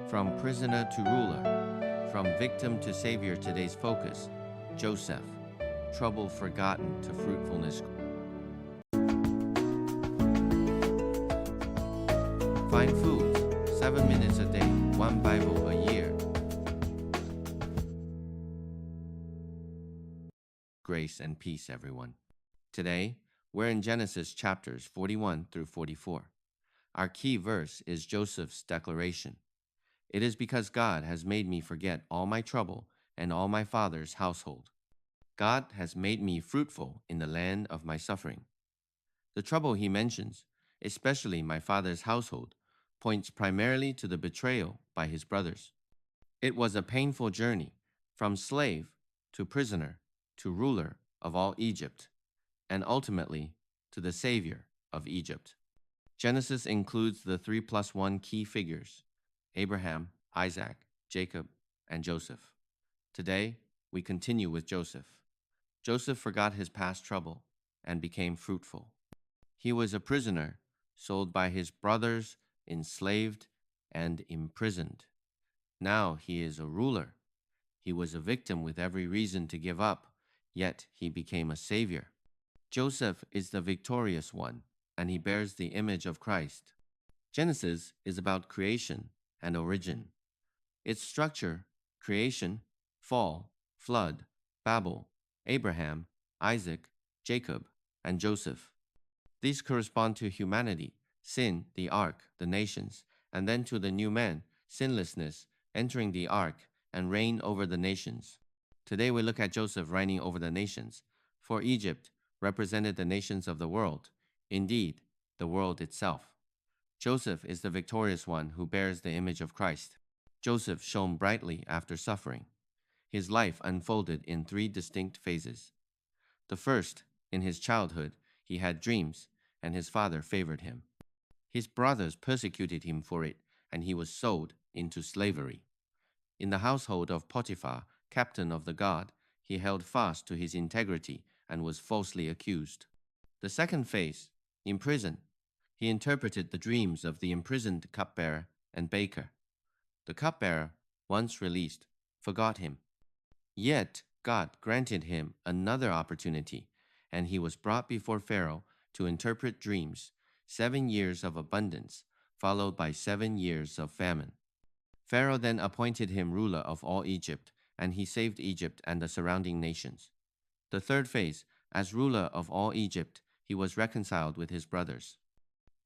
From prisoner to ruler, from victim to savior, today's focus, Joseph, trouble forgotten to fruitfulness. Fine Foods, 7 minutes a day, 1 Bible a year. Grace and peace, everyone. Today, we're in Genesis chapters 41 through 44. Our key verse is Joseph's declaration. It is because God has made me forget all my trouble and all my father's household. God has made me fruitful in the land of my suffering. The trouble he mentions, especially my father's household, points primarily to the betrayal by his brothers. It was a painful journey, from slave to prisoner to ruler of all Egypt, and ultimately to the savior of Egypt. Genesis includes the 3+1 key figures: Abraham, Isaac, Jacob, and Joseph. Today, we continue with Joseph. Joseph forgot his past trouble and became fruitful. He was a prisoner, sold by his brothers, enslaved, and imprisoned. Now he is a ruler. He was a victim with every reason to give up, yet he became a savior. Joseph is the victorious one, and he bears the image of Christ. Genesis is about creation and origin. Its structure: creation, fall, flood, Babel, Abraham, Isaac, Jacob, and Joseph. These correspond to humanity, sin, the ark, the nations, and then to the new man, sinlessness, entering the ark and reign over the nations. Today we look at Joseph reigning over the nations, for Egypt represented the nations of the world, indeed, the world itself. Joseph is the victorious one who bears the image of Christ. Joseph shone brightly after suffering. His life unfolded in 3 distinct phases. The first, in his childhood, he had dreams, and his father favored him. His brothers persecuted him for it, and he was sold into slavery. In the household of Potiphar, captain of the guard, he held fast to his integrity and was falsely accused. The second phase, in prison, he interpreted the dreams of the imprisoned cupbearer and baker. The cupbearer, once released, forgot him. Yet God granted him another opportunity, and he was brought before Pharaoh to interpret dreams, 7 years of abundance, followed by 7 years of famine. Pharaoh then appointed him ruler of all Egypt, and he saved Egypt and the surrounding nations. The third phase, as ruler of all Egypt, he was reconciled with his brothers.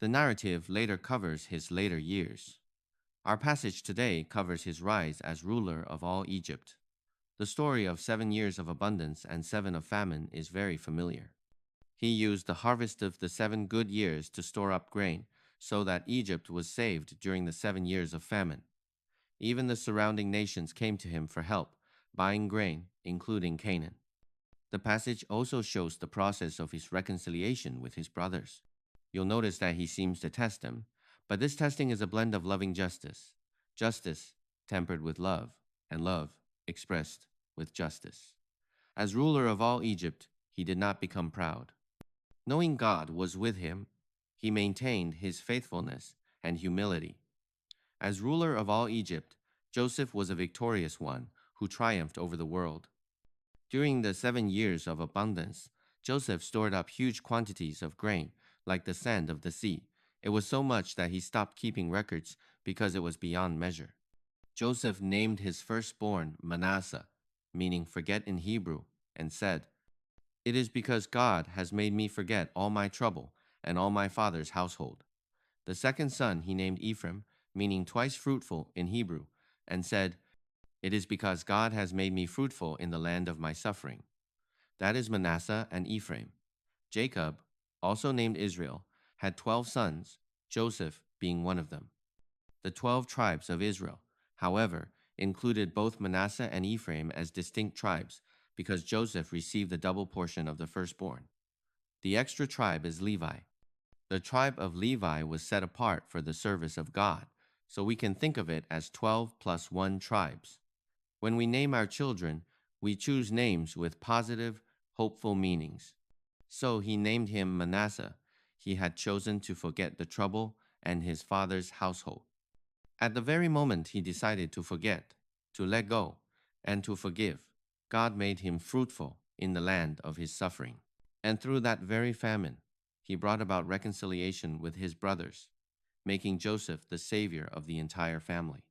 The narrative later covers his later years. Our passage today covers his rise as ruler of all Egypt. The story of 7 years of abundance and 7 of famine is very familiar. He used the harvest of the 7 good years to store up grain, so that Egypt was saved during the 7 years of famine. Even the surrounding nations came to him for help, buying grain, including Canaan. The passage also shows the process of his reconciliation with his brothers. You'll notice that he seems to test them, but this testing is a blend of loving justice, justice tempered with love, and love expressed with justice. As ruler of all Egypt, he did not become proud. Knowing God was with him, he maintained his faithfulness and humility. As ruler of all Egypt, Joseph was a victorious one who triumphed over the world. During the 7 years of abundance, Joseph stored up huge quantities of grain, like the sand of the sea. It was so much that he stopped keeping records because it was beyond measure. Joseph named his firstborn Manasseh, meaning forget in Hebrew, and said, "It is because God has made me forget all my trouble and all my father's household." The second son he named Ephraim, meaning twice fruitful in Hebrew, and said, "It is because God has made me fruitful in the land of my suffering." That is Manasseh and Ephraim. Jacob, also named Israel, had 12 sons, Joseph being one of them. The 12 tribes of Israel, however, included both Manasseh and Ephraim as distinct tribes because Joseph received the double portion of the firstborn. The extra tribe is Levi. The tribe of Levi was set apart for the service of God, so we can think of it as 12 plus 1 tribes. When we name our children, we choose names with positive, hopeful meanings. So he named him Manasseh. He had chosen to forget the trouble and his father's household. At the very moment he decided to forget, to let go, and to forgive, God made him fruitful in the land of his suffering. And through that very famine, he brought about reconciliation with his brothers, making Joseph the savior of the entire family.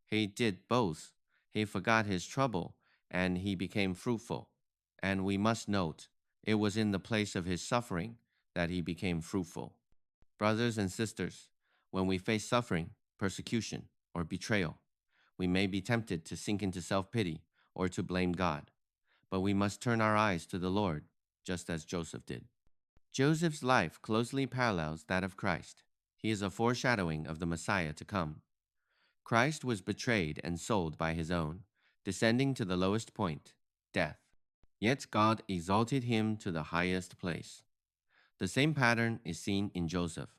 He did both. He forgot his trouble, and he became fruitful. And we must note, it was in the place of his suffering that he became fruitful. Brothers and sisters, when we face suffering, persecution, or betrayal, we may be tempted to sink into self-pity or to blame God, but we must turn our eyes to the Lord, just as Joseph did. Joseph's life closely parallels that of Christ. He is a foreshadowing of the Messiah to come. Christ was betrayed and sold by his own, descending to the lowest point, death. Yet God exalted him to the highest place. The same pattern is seen in Joseph.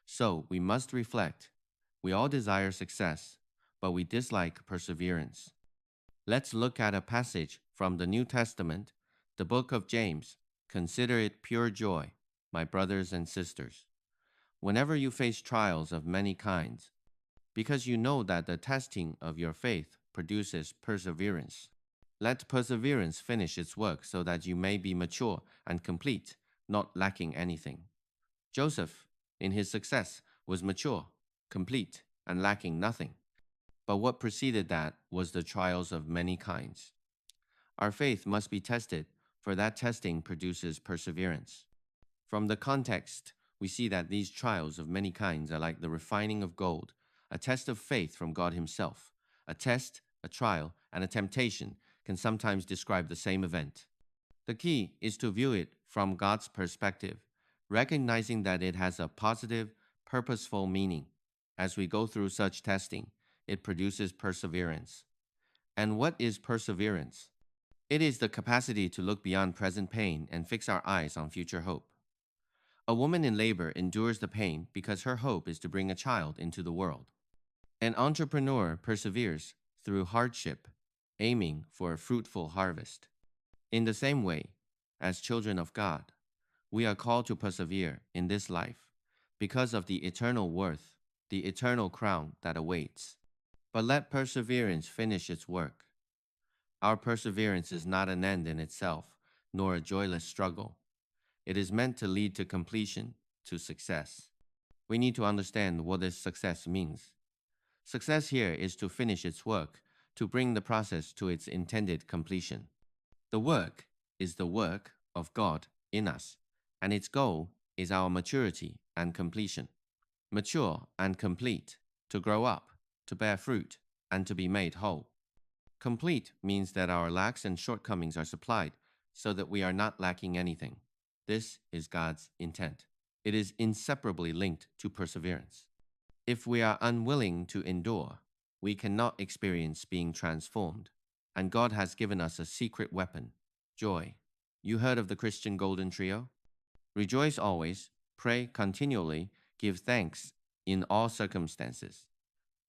So we must reflect. We all desire success, but we dislike perseverance. Let's look at a passage from the New Testament, the book of James. Consider it pure joy, my brothers and sisters, whenever you face trials of many kinds, because you know that the testing of your faith produces perseverance. Let perseverance finish its work so that you may be mature and complete, not lacking anything. Joseph, in his success, was mature, complete, and lacking nothing. But what preceded that was the trials of many kinds. Our faith must be tested, for that testing produces perseverance. From the context, we see that these trials of many kinds are like the refining of gold, a test of faith from God himself. A test, a trial, and a temptation can sometimes describe the same event. The key is to view it from God's perspective, recognizing that it has a positive, purposeful meaning. As we go through such testing, it produces perseverance. And what is perseverance? It is the capacity to look beyond present pain and fix our eyes on future hope. A woman in labor endures the pain because her hope is to bring a child into the world. An entrepreneur perseveres through hardship, aiming for a fruitful harvest. In the same way, as children of God, we are called to persevere in this life because of the eternal worth, the eternal crown that awaits. But let perseverance finish its work. Our perseverance is not an end in itself, nor a joyless struggle. It is meant to lead to completion, to success. We need to understand what this success means. Success here is to finish its work, to bring the process to its intended completion. The work is the work of God in us, and its goal is our maturity and completion. Mature and complete, to grow up, to bear fruit, and to be made whole. Complete means that our lacks and shortcomings are supplied so that we are not lacking anything. This is God's intent. It is inseparably linked to perseverance. If we are unwilling to endure, we cannot experience being transformed. And God has given us a secret weapon, joy. You heard of the Christian Golden Trio? Rejoice always, pray continually, give thanks in all circumstances.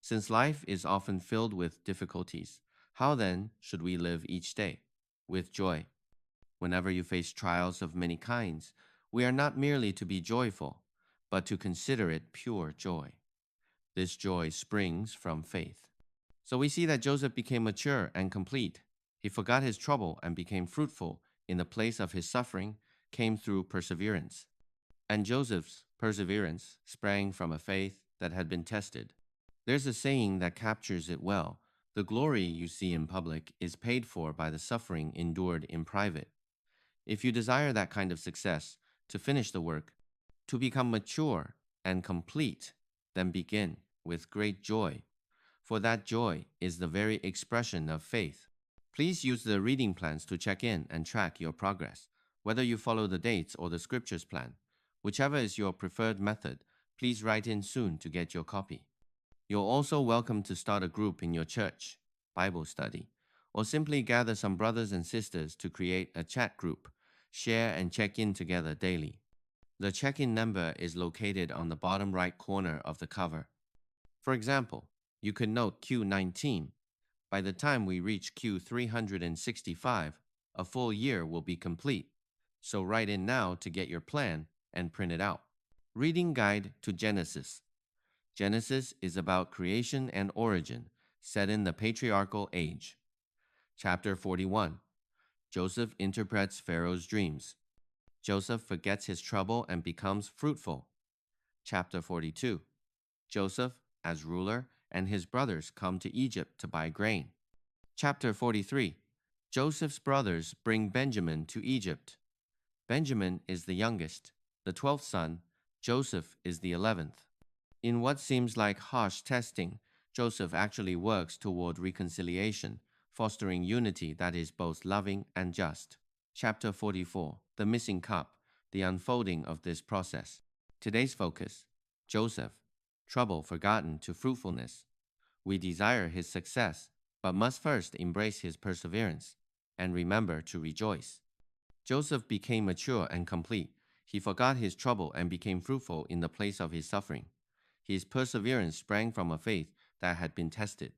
Since life is often filled with difficulties, how then should we live each day? With joy. Whenever you face trials of many kinds, we are not merely to be joyful, but to consider it pure joy. This joy springs from faith. So we see that Joseph became mature and complete. He forgot his trouble and became fruitful in the place of his suffering, came through perseverance. And Joseph's perseverance sprang from a faith that had been tested. There's a saying that captures it well. The glory you see in public is paid for by the suffering endured in private. If you desire that kind of success, to finish the work, to become mature and complete, then begin with great joy, for that joy is the very expression of faith. Please use the reading plans to check in and track your progress, whether you follow the dates or the scriptures plan. Whichever is your preferred method, please write in soon to get your copy. You're also welcome to start a group in your church, Bible study, or simply gather some brothers and sisters to create a chat group, share and check in together daily. The check-in number is located on the bottom right corner of the cover. For example, you could note Q19. By the time we reach Q365, a full year will be complete. So write in now to get your plan and print it out. Reading Guide to Genesis. Genesis is about creation and origin, set in the patriarchal age. Chapter 41. Joseph interprets Pharaoh's dreams. Joseph forgets his trouble and becomes fruitful. Chapter 42. Joseph, as ruler, and his brothers come to Egypt to buy grain. Chapter 43. Joseph's brothers bring Benjamin to Egypt. Benjamin is the youngest, the 12th son. Joseph is the 11th. In what seems like harsh testing, Joseph actually works toward reconciliation, fostering unity that is both loving and just. Chapter 44. The missing cup, the unfolding of this process. Today's focus: Joseph, trouble forgotten to fruitfulness. We desire his success, but must first embrace his perseverance and remember to rejoice. Joseph became mature and complete. He forgot his trouble and became fruitful in the place of his suffering. His perseverance sprang from a faith that had been tested.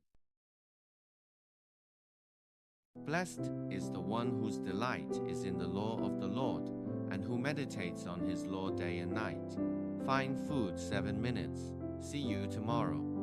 Blessed is the one whose delight is in the law of the Lord, and who meditates on his law day and night. Fine food, 7 minutes. See you tomorrow.